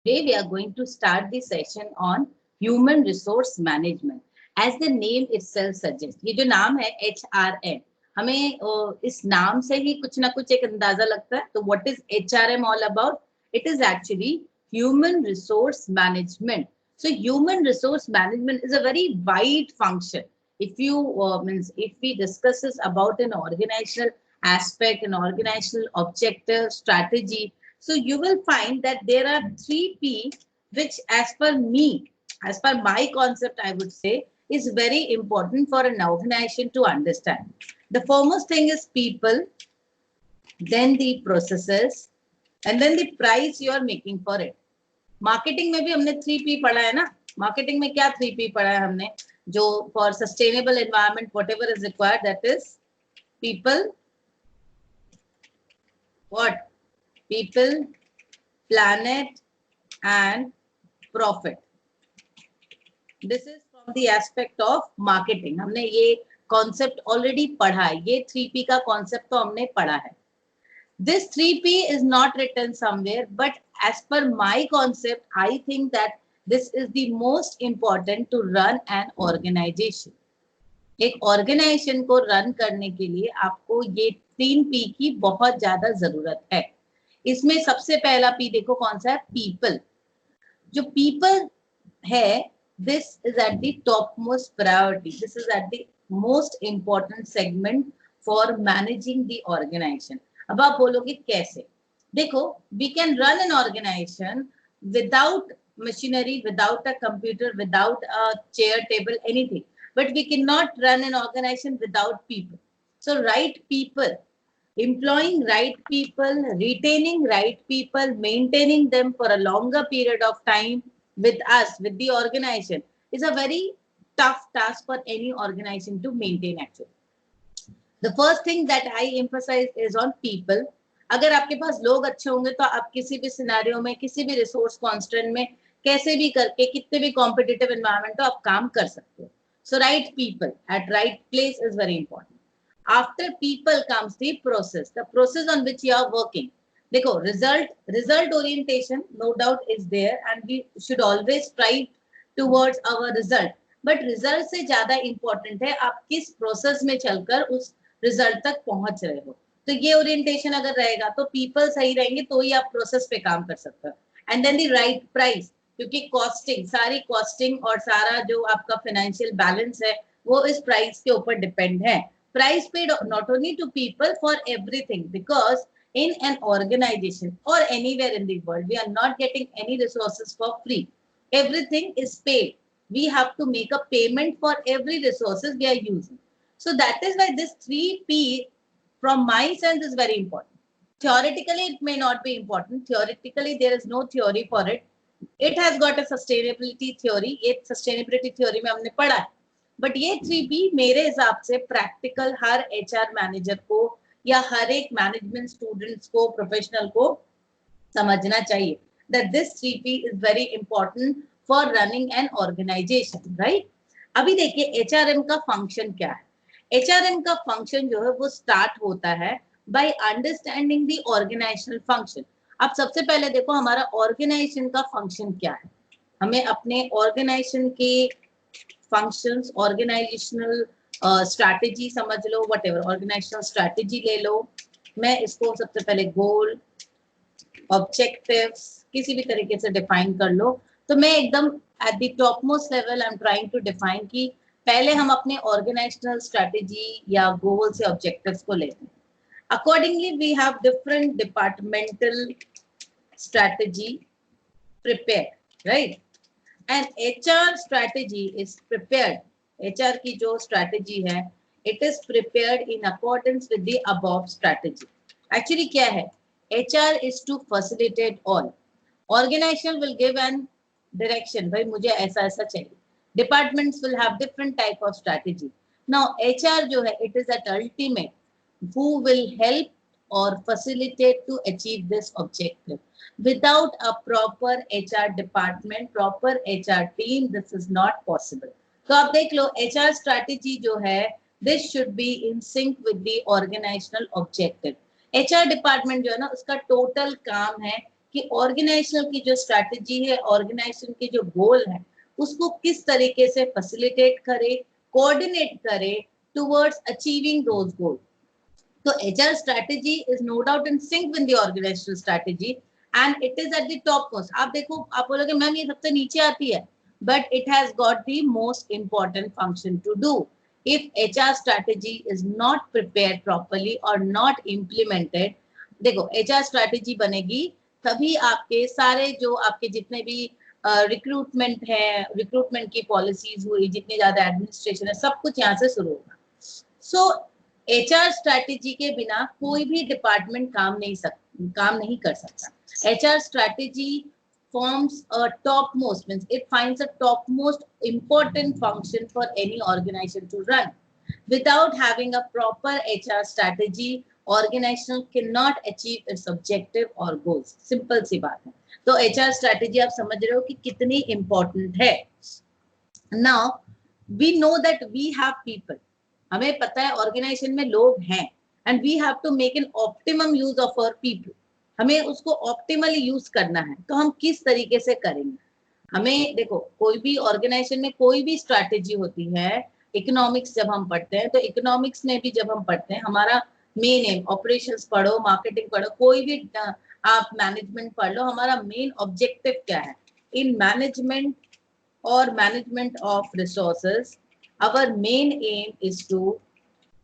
Today we are going to start the session on human resource management. As the name itself suggests, ये जो नाम है HRM, हमें इस नाम से ही कुछ ना कुछ एक अंदाजा लगता है. तो what is HRM all about? It is actually human resource management. So human resource management is a very wide function. If you if we discuss this about an organizational aspect, an organizational objective, strategy, so you will find that there are 3P, which as per me, as per my concept, I would say, is very important for an organization to understand. The foremost thing is people, then the processes, and then the price you are making for it. Marketing में भी हमने 3P पढ़ा है ना. Marketing में क्या 3P पढ़ा है हमने, जो for sustainable environment whatever is required, that is people, what, people, planet, and profit. This is from the aspect of marketing. हमने ये concept already पढ़ा है. ये 3P का concept तो हमने पढ़ा है. This 3P is not written somewhere, but as per my concept, I think that this is the most important to run an organization. एक ऑर्गेनाइजेशन को रन करने के लिए आपको ये 3P की बहुत ज्यादा जरूरत है. इसमें सबसे पहला पी देखो कौन सा है, पीपल. जो पीपल है, this is at the top most priority, this is at the most important segment for managing the organization. अब आप बोलोगे कैसे? देखो, we can run an organization without machinery, without a computer, without a chair table, anything, but we cannot run an organization without people. So right people, employing right people, retaining right people, maintaining them for a longer period of time with us, with the organization, is a very tough task for any organization to maintain actually. The first thing that I emphasize is on people. अगर आपके पास लोग अच्छे होंगे तो आप किसी भी scenario में, किसी भी रिसोर्स कॉन्स्टेंट में, कैसे भी करके, कितने भी कॉम्पिटिटिव एनवायरनमेंट हो, आप काम कर सकते हो. So right people at right place is very important. After people comes the process on which you are working. देखो, result orientation no doubt is there and we should always strive towards our result. But result से ज्यादा important है आप किस process में चलकर उस result तक पहुंच रहे हो. तो ये orientation अगर रहेगा तो people सही रहेंगे तो ही आप process पे काम कर सकते हो. And then the right price, क्योंकि कॉस्टिंग, सारी कॉस्टिंग और सारा जो आपका फाइनेंशियल बैलेंस है वो इस प्राइस के ऊपर डिपेंड है. Price paid not only to people for everything, because in an organization or anywhere in the world, we are not getting any resources for free. Everything is paid. We have to make a payment for every resources we are using. So that is why this 3P from my sense is very important. Theoretically it may not be important. Theoretically there is no theory for it. It has got a sustainability theory. ये sustainability theory में हमने पढ़ा है. But ये 3P मेरे हिसाब से practical हर HR manager को या हर एक मैनेजमेंट स्टूडेंट्स को, प्रोफेशनल को समझना चाहिए. That this 3P is very important for running an organization, right? अभी देखिए HRM का फंक्शन क्या है. HRM का फंक्शन जो है वो स्टार्ट होता है by understanding the organizational function. अब सबसे पहले देखो हमारा ऑर्गेनाइजेशन का फंक्शन क्या है. हमें अपने ऑर्गेनाइजेशन के फंक्शंस, ऑर्गेनाइजेशनल स्ट्रैटेजी समझ लो, व्हाटएवर ऑर्गेनाइजेशनल स्ट्रैटेजी ले लो. मैं इसको सबसे पहले गोल, ऑब्जेक्टिव्स किसी भी तरीके से डिफाइन कर लो. तो मैं एकदम at the top most level I am trying to define कि पहले हम अपने ऑर्गेनाइजेशनल स्ट्रैटेजी या गोल से ऑब्जेक्टिव्स को लेते हैं. Accordingly, we have different departmental strategy prepared, right? And HR strategy is prepared. HR की जो strategy है, it is prepared in accordance with the above strategy. Actually क्या है? HR is to facilitate all. Organization will give an direction. भाई मुझे ऐसा ऐसा चाहिए. Departments will have different type of strategy. Now HR जो है, it is at ultimate who will help or facilitate to achieve this objective. Without a proper HR department, proper HR team, this is not possible. तो आप देख लो HR strategy जो है, this should be in sync with the organizational objective. HR department जो है ना, उसका total काम है कि ऑर्गेनाइजेशन की जो स्ट्रैटेजी है, ऑर्गेनाइजेशन के जो गोल है, उसको किस तरीके से फैसिलिटेट करे, कोऑर्डिनेट करे towards achieving those goal. So HR strategy is no doubt in sync with the organizational strategy and it is at the topmost. आप देखो, आप बोलोगे मैम ये सबसे नीचे आती है, but it has got the most important function to do. If HR strategy is not prepared properly or not implemented, देखो HR strategy बनेगी तभी आपके सारे जो आपके जितने भी रिक्रूटमेंट है, रिक्रूटमेंट की पॉलिसीज हुई, जितने ज्यादा एडमिनिस्ट्रेशन है, सब कुछ यहाँ से शुरू होगा. सो HR स्ट्रैटेजी के बिना कोई भी डिपार्टमेंट काम नहीं कर सकता. HR strategy forms a topmost, means it finds a topmost important function for any organization to run. Without having a proper HR strategy, organization cannot achieve its objective or goals. Simple सी बात है. तो HR strategy आप समझ रहे हो कि कितनी important है. Now we know that we have people. हमें पता है ऑर्गेनाइजेशन में लोग हैं and we have to make an optimum use of our people. हमें उसको ऑप्टिमली यूज करना है. तो हम किस तरीके से करेंगे? हमें देखो, कोई भी ऑर्गेनाइजेशन में कोई भी स्ट्रैटेजी होती है. इकोनॉमिक्स जब हम पढ़ते हैं, तो इकोनॉमिक्स में भी जब हम पढ़ते हैं, हमारा मेन एम, ऑपरेशंस पढ़ो, मार्केटिंग पढ़ो, कोई भी आप मैनेजमेंट पढ़ लो, हमारा मेन ऑब्जेक्टिव क्या है? In management or management of resources, our main aim is to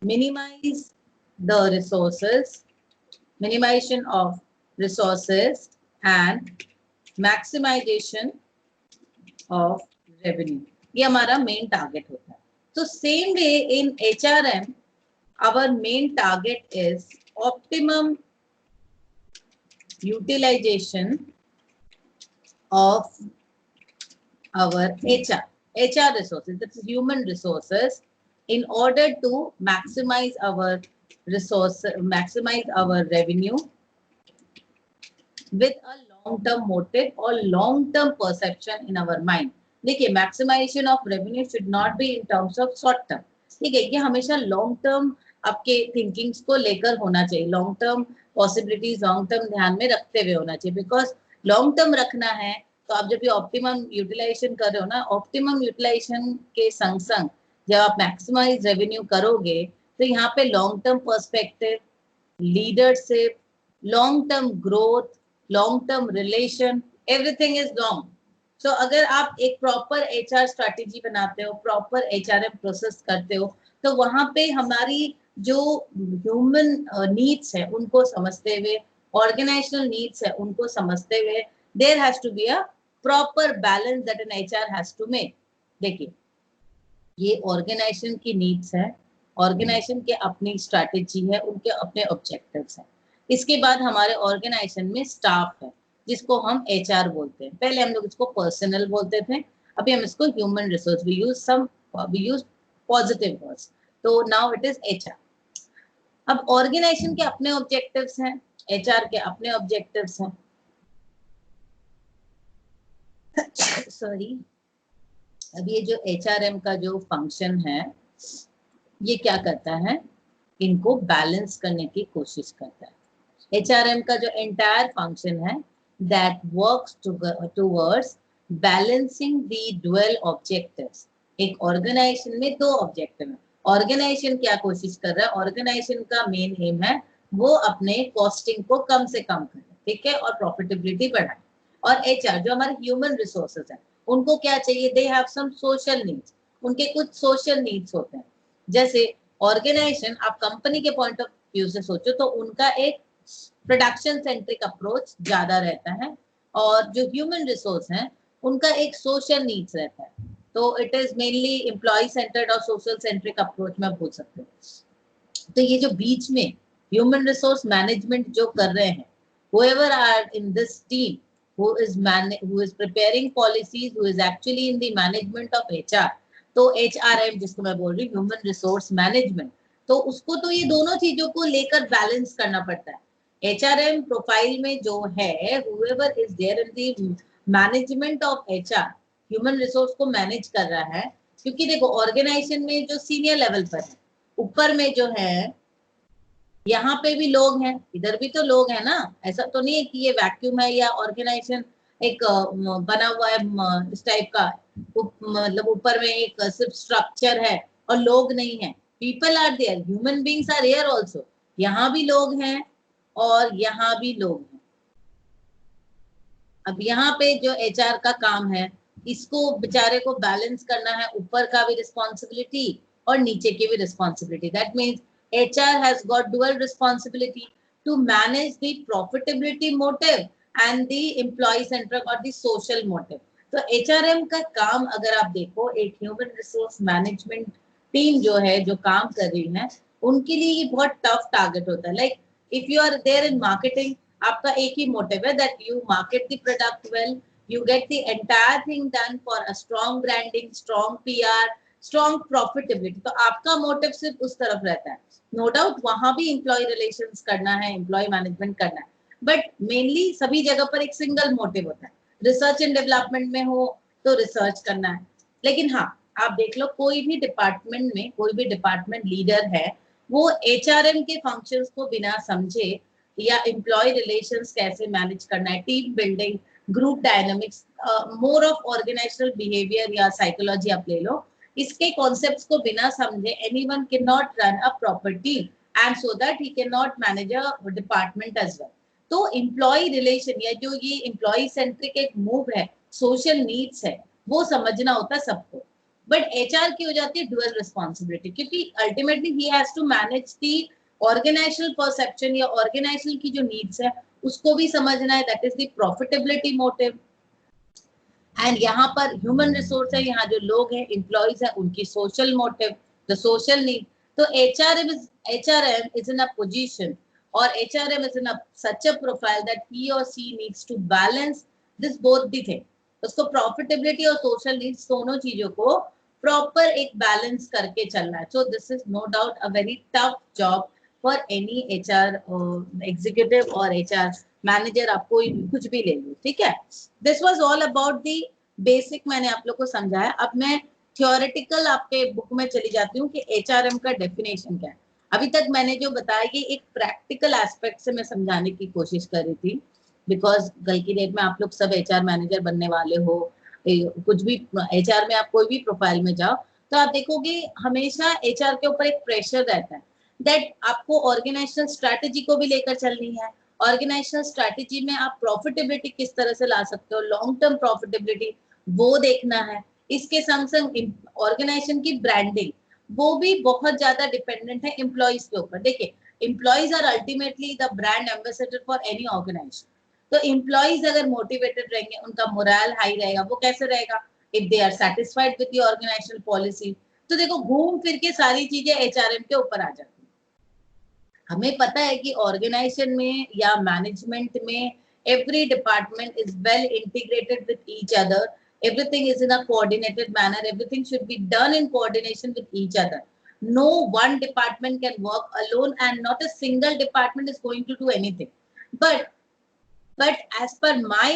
minimize the resources, minimization of resources and maximization of revenue. ये हमारा main target होता है. So same way in HRM, our main target is optimum utilization of our HR resources, that is human resources, in order to maximize our resource, maximize our revenue with a long-term motive or long-term perception in our mind. देखिए, maximization of revenue should not be in terms of short term. ठीक है, ये हमेशा long term आपके thinkings को लेकर होना चाहिए. Long term possibilities, long term ध्यान में रखते हुए होना चाहिए. बिकॉज लॉन्ग टर्म रखना है तो आप जब ये ऑप्टिमम यूटिलाइजेशन कर रहे हो ना, ऑप्टिमम यूटिलाइजेशन के संग संग जब आप मैक्सिमाइज रेवेन्यू करोगे, तो यहाँ पे long term perspective, leadership, long term growth, long term relation, everything is long. So अगर आप एक प्रॉपर HR स्ट्रैटेजी बनाते हो, प्रॉपर HRM प्रोसेस करते हो, तो वहां पे हमारी जो ह्यूमन नीड्स है उनको समझते हुए, ऑर्गेनाइजेशनल नीड्स है उनको समझते हुए, there has to be a proper balance that an HR has to make. देखिए, ये ऑर्गेनाइजेशन की नीड्स है, ऑर्गेनाइजेशन के अपनी स्ट्रैटेजी है, उनके अपने ऑब्जेक्टिव्स हैं. इसके बाद हमारे ऑर्गेनाइजेशन में स्टाफ है जिसको हम HR बोलते हैं. पहले हम लोग इसको पर्सनल बोलते थे, अभी हम इसको human resource, we use positive words, तो नाउ इट इज HR. अब ऑर्गेनाइजेशन के अपने ऑब्जेक्टिव्स हैं, HR के अपने ऑब्जेक्टिव्स हैं. सॉरी, अब ये जो HRM का जो फंक्शन है, ये क्या करता है? इनको बैलेंस करने की कोशिश करता है. HRM का जो एंटायर फंक्शन है, that works towards balancing the dual objectives. एक ऑर्गेनाइजेशन में दो ऑब्जेक्टिव है. ऑर्गेनाइजेशन क्या कोशिश कर रहा है? ऑर्गेनाइजेशन का मेन एम है वो अपने कॉस्टिंग को कम से कम करे, ठीक है, और प्रॉफिटेबिलिटी बढ़ाए. और HR जो हमारे ह्यूमन रिसोर्सेज हैं, उनको क्या चाहिए? They have some social needs. उनके कुछ सोशल नीड्स होते हैं. जैसे ऑर्गेनाइजेशन, आप कंपनी के पॉइंट ऑफ व्यू से सोचो तो उनका एक प्रोडक्शन सेंट्रिक अप्रोच ज्यादा रहता है, और जो ह्यूमन रिसोर्स हैं उनका एक सोशल नीड्स रहता है. तो it is mainly employee centred और सोशल सेंट्रिक अप्रोच में बोल सकते हैं. तो ये जो बीच में ह्यूमन रिसोर्स मैनेजमेंट जो कर रहे हैं, whoever are in this team who is preparing policies, who is actually in the management of HR, तो HRM जिसको मैं बोल रही हूँ, ह्यूमन रिसोर्स मैनेजमेंट, तो उसको तो ये दोनों चीजों को लेकर बैलेंस करना पड़ता है. HRM प्रोफाइल में जो है, whoever is there in the management of HR, human resource को मैनेज कर रहा है. क्योंकि देखो, ऑर्गेनाइजेशन में जो सीनियर लेवल पर है, ऊपर में जो है यहाँ पे भी लोग हैं, इधर भी तो लोग हैं ना, ऐसा तो नहीं है कि ये वैक्यूम है या ऑर्गेनाइजेशन एक बना हुआ है इस टाइप का, मतलब ऊपर में एक सिर्फ स्ट्रक्चर है और लोग नहीं है। People are there, human beings are here also, यहाँ भी लोग हैं और यहाँ भी लोग हैं। अब यहाँ पे जो एचआर का काम है, इसको बेचारे को बैलेंस करना है, ऊपर का भी रिस्पॉन्सिबिलिटी और नीचे की भी responsibility. That means HR has got dual responsibility to manage the profitability motive and the employee centric और द सोशल मोटिव। तो एचआरएम का काम अगर आप देखो, एक ह्यूमन रिसोर्स मैनेजमेंट टीम जो है, जो काम कर रही है, उनके लिए ये बहुत टफ टारगेट होता है। Like if you are there in marketing, आपका एक ही मोटिव है that you market the product well, you get the entire thing done for a strong branding, strong PR, strong profitability। तो आपका मोटिव सिर्फ उस तरफ रहता है। नो डाउट वहां भी एम्प्लॉय रिलेशंस करना है, एम्प्लॉय मैनेजमेंट करना है, बट मेनली सभी जगह पर एक सिंगल मोटिव होता है। रिसर्च एंड डेवलपमेंट में हो तो रिसर्च करना है, लेकिन हाँ, आप देख लो कोई भी डिपार्टमेंट में कोई भी डिपार्टमेंट लीडर है, वो एचआरएम के फंक्शंस को बिना समझे या एम्प्लॉय रिलेशंस कैसे मैनेज करना है, team building, group dynamics, more of organisational behaviour या साइकोलॉजी आप ले लो, इसके कॉन्सेप्ट्स को बिना समझे anyone can not run a proper team and so that he can not manage a department as well. तो एम्प्लॉय रिलेशन या जो ये एम्प्लॉय सेंट्रिक एक मूव है, सोशल नीड्स है, वो समझना होता है सबको। बट एचआर की हो जाती है डुअल रिस्पॉन्सिबिलिटी, क्योंकि ultimately he has to manage the organisational perception या ऑर्गेनाइजेशनल की जो नीड्स है उसको भी समझना है, that is the profitability motive. And यहाँ पर ह्यूमन रिसोर्स है, यहाँ जो लोग हैं एम्प्लॉइज है, उनकी social motive, the social need. तो HRM is in a position और HRM is in a such a profile that he और she needs to balance this both the thing. उसको प्रॉफिटेबिलिटी और सोशल नीड्स दोनों चीजों को प्रॉपर एक balance करके चलना है। So this is no doubt a very tough job for any HR executive और एचआर मैनेजर, आप कोई कुछ भी ले लो, ठीक है। This was all about the basic, मैंने आप लोग को समझाया। अब मैं थियोरेटिकल आपके बुक में चली जाती हूँ कि एचआरएम का डेफिनेशन क्या है। अभी तक मैंने जो बताया कि एक प्रैक्टिकल एस्पेक्ट से मैं समझाने की कोशिश कर रही थी, बिकॉज कल की डेट में आप लोग सब एचआर मैनेजर बनने वाले हो, कुछ भी एचआर में आप कोई भी प्रोफाइल में जाओ तो आप देखोगे हमेशा एचआर के ऊपर एक प्रेशर रहता है दैट आपको ऑर्गेनाइजेशनल स्ट्रैटेजी को भी लेकर चलनी है। ऑर्गेनाइजेशनल स्ट्रैटेजी में आप प्रॉफिटेबिलिटी किस तरह से ला सकते हो, लॉन्ग टर्म प्रॉफिटेबिलिटी, वो देखना है। इसके संग संग ऑर्गेनाइजेशन की ब्रांडिंग, वो भी बहुत ज्यादा डिपेंडेंट है एम्प्लॉइज के ऊपर। देखिए, employees are ultimately the brand ambassador for any organisation. तो एम्प्लॉइज अगर मोटिवेटेड रहेंगे, उनका मोरल हाई रहेगा, वो कैसे रहेगा, if they are satisfied with the organisational policy. तो देखो, घूम फिर के सारी चीजें एचआरएम के ऊपर आ जाती है। हमें पता है कि ऑर्गेनाइजेशन में या मैनेजमेंट में every department is well integrated with each other, everything is in a coordinated manner, everything should be done in coordination with each other. No one department can work alone and not a single department is going to do anything. But as per my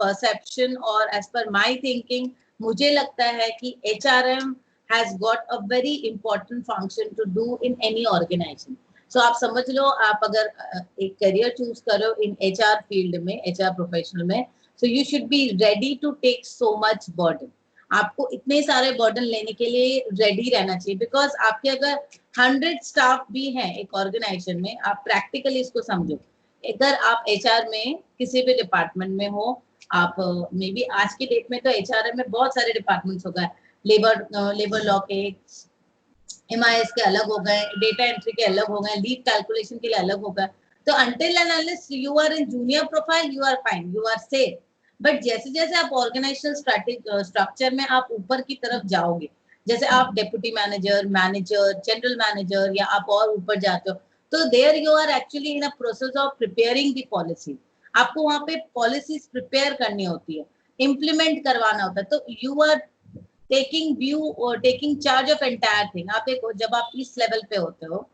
perception or as per my thinking, मुझे लगता है कि HRM has got a very important function to do in any organization. So आप समझ लो, आप अगर एक career choose करो इन HR फील्ड में, HR प्रोफेशनल में, so you should be ready to take so much burden. आपको इतने सारे बर्डन लेने के लिए रेडी रहना चाहिए, बिकॉज आपके अगर 100 स्टाफ भी हैं एक ऑर्गेनाइजेशन में, आप प्रैक्टिकली इसको समझो, अगर आप एचआर में किसी भी डिपार्टमेंट में हो, आप मे बी आज की डेट में तो एचआर में बहुत सारे डिपार्टमेंट्स हो गए, लेबर लॉ के एमआईएस के अलग हो गए, डेटा एंट्री के अलग हो गए, लीव कैलकुलेशन के लिए अलग हो गए। तो until and unless you are in junior profile, you are fine, you are safe. But जैसे जैसे आप ऑर्गेनाइजेशनल स्ट्रक्चर में आप ऊपर की तरफ जाओगे, जैसे आप deputy manager, manager, general manager या आप और ऊपर जाते हो, तो there you are actually in a process of preparing the policy. आपको वहां पे पॉलिसीज प्रिपेयर करनी होती है, इम्प्लीमेंट करवाना होता है, तो यू आर टेकिंग व्यू और taking charge of entire thing. आप देखो, जब आप इस लेवल पे होते हो,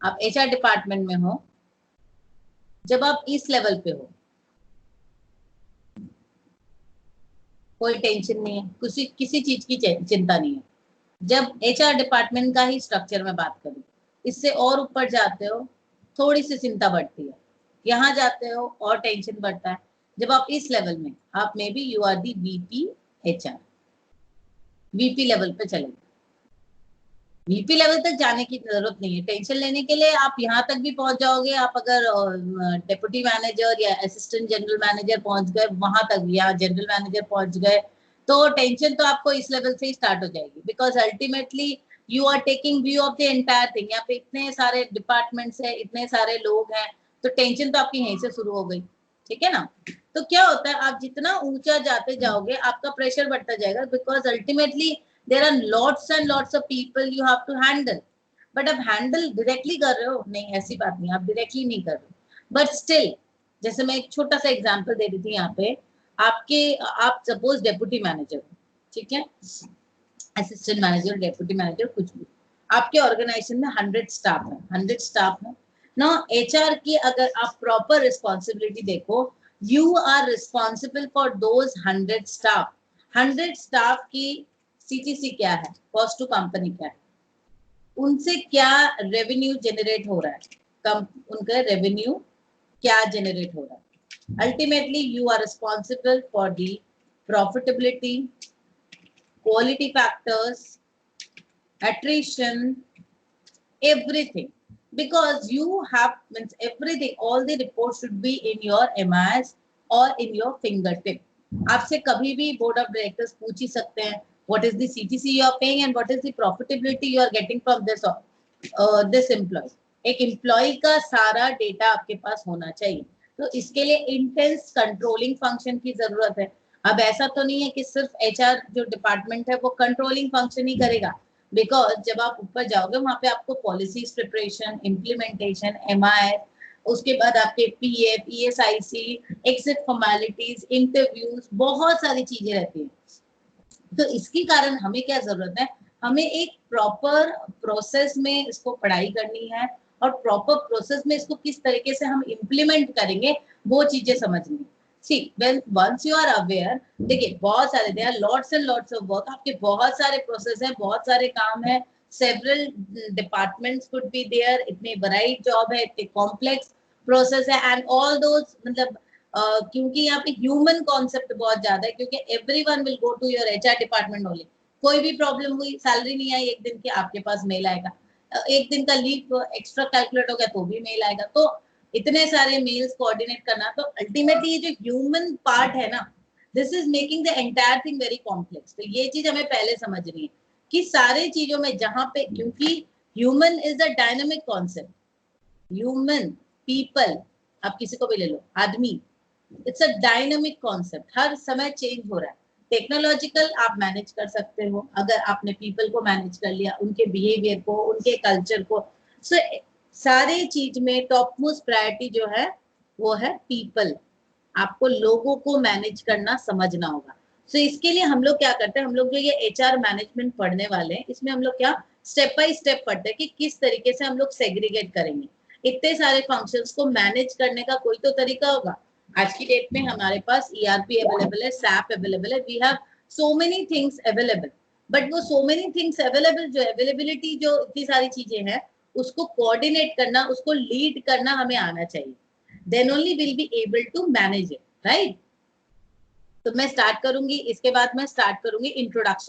आप एचआर डिपार्टमेंट में हो, जब आप इस लेवल पे हो, कोई टेंशन नहीं है, किसी चीज की चिंता नहीं है। जब एचआर डिपार्टमेंट का ही स्ट्रक्चर में बात करूं, इससे और ऊपर जाते हो थोड़ी सी चिंता बढ़ती है, यहाँ जाते हो और टेंशन बढ़ता है। जब आप इस लेवल में, आप may be you are the VP HR, VP level पे चले, वीपी लेवल तक जाने की जरूरत नहीं है टेंशन लेने के लिए, आप यहाँ तक भी पहुंच जाओगे। आप अगर डेप्यूटी मैनेजर या असिस्टेंट जनरल मैनेजर पहुंच गए वहां तक, या जनरल मैनेजर पहुंच गए, तो टेंशन तो आपको इस लेवल से ही स्टार्ट हो जाएगी, because ultimately you are taking view of the entire thing. यहाँ पे इतने सारे डिपार्टमेंट्स है, इतने सारे लोग हैं, तो टेंशन तो आपकी यहीं से शुरू हो गई, ठीक है ना। तो क्या होता है, आप जितना ऊंचा जाते जाओगे आपका प्रेशर बढ़ता जाएगा, because ultimately there are lots and lots of people you have to handle, but आप हैंडल डायरेक्टली कर रहे हो नहीं, ऐसी बात नहीं, आप डायरेक्टली नहीं कर रहे, बट स्टिल, जैसे मैं एक छोटा सा एग्जांपल दे रही थी यहाँ पे, आप सपोज डेप्यूटी मैनेजर, ठीक है, असिस्टेंट मैनेजर, डेप्यूटी मैनेजर, कुछ भी, आपके ऑर्गेनाइजेशन में 100 स्टाफ है, 100 स्टाफ है ना। एचआर की अगर आप प्रॉपर रिस्पॉन्सिबिलिटी देखो, you are responsible for those 100 staff. 100 staff की सीटीसी क्या है, कॉस्ट टू कंपनी क्या है, उनसे क्या रेवेन्यू जनरेट हो रहा है, कम उनका रेवेन्यू क्या जनरेट हो रहा है। Ultimately you are responsible for the profitability, quality factors, attrition, everything, because you have, means everything, all the reports should be in your MIS or in your fingertip. आपसे कभी भी बोर्ड ऑफ डायरेक्टर्स पूछ ही सकते हैं what is the CTC you are paying and what is the profitability you are getting from this employee. एक employ का सारा data आपके पास होना चाहिए, तो इसके लिए इंटेंस कंट्रोलिंग फंक्शन की जरूरत है। अब ऐसा तो नहीं है कि सिर्फ एचआर जो डिपार्टमेंट है वो कंट्रोलिंग फंक्शन ही करेगा, बिकॉज जब आप ऊपर जाओगे वहां पे आपको पॉलिसीज प्रिपरेशन, इम्प्लीमेंटेशन, एमआईएस, उसके बाद आपके PF, ESIC, exit formalities, interviews, बहुत सारी चीजें रहती हैं। तो इसके कारण हमें क्या जरूरत है, हमें एक प्रॉपर प्रोसेस में इसको पढ़ाई करनी है, और प्रॉपर प्रोसेस में इसको किस तरीके से हम इम्प्लीमेंट करेंगे वो चीजें समझनी है। See when once you are aware, देखिए बहुत सारे, there are lots and lots of work, आपके बहुत सारे प्रोसेस हैं, बहुत सारे काम है, several departments could be there, इतने वैराइड जॉब है, इतने कॉम्प्लेक्स प्रोसेस है, एंड ऑल दोज, मतलब क्योंकि यहाँ पे ह्यूमन कॉन्सेप्ट बहुत ज्यादा है, क्योंकि everyone will go to your HR department only. कोई भी प्रॉब्लम हुई, सैलरी नहीं आई एक दिन की, आपके पास मेल आएगा, एक दिन का लीव एक्स्ट्रा कैलकुलेट हो गया तो भी मेल आएगा, तो इतने सारे मेल्स कोऑर्डिनेट करना, तो अल्टीमेटली ये जो ह्यूमन पार्ट है ना, this is making the entire thing very complex. तो ये चीज हमें पहले समझनी है कि सारे चीजों में जहां पे, क्योंकि human is a dynamic concept, human, people, आप किसी को भी ले लो, आदमी, इट्स अ डायनामिक कॉन्सेप्ट, हर समय चेंज हो रहा है। टेक्नोलॉजिकल आप मैनेज कर सकते हो अगर आपने पीपल को मैनेज कर लिया, उनके बिहेवियर को, उनके कल्चर को। सो सारे चीज में टॉप मोस्ट प्रायोरिटी जो है वो है पीपल, आपको लोगों को मैनेज करना समझना होगा। सो इसके लिए हम लोग क्या करते हैं, हम लोग जो ये एचआर मैनेजमेंट पढ़ने वाले हैं, इसमें हम लोग क्या स्टेप बाय स्टेप पढ़ते हैं कि किस तरीके से हम लोग सेग्रीगेट करेंगे। इतने सारे फंक्शंस को मैनेज करने का कोई तो तरीका होगा। आज की डेट में हमारे पास ईआरपी अवेलेबल है, सैप अवेलेबल है, we have so many things available, but वो सो मेनी थिंग्स अवेलेबल, जो अवेलेबिलिटी, जो इतनी सारी चीजें हैं, उसको कोऑर्डिनेट करना, उसको लीड करना हमें आना चाहिए, then only will be able to manage it, right. तो मैं स्टार्ट करूंगी, इसके बाद मैं स्टार्ट करूंगी इंट्रोडक्शन।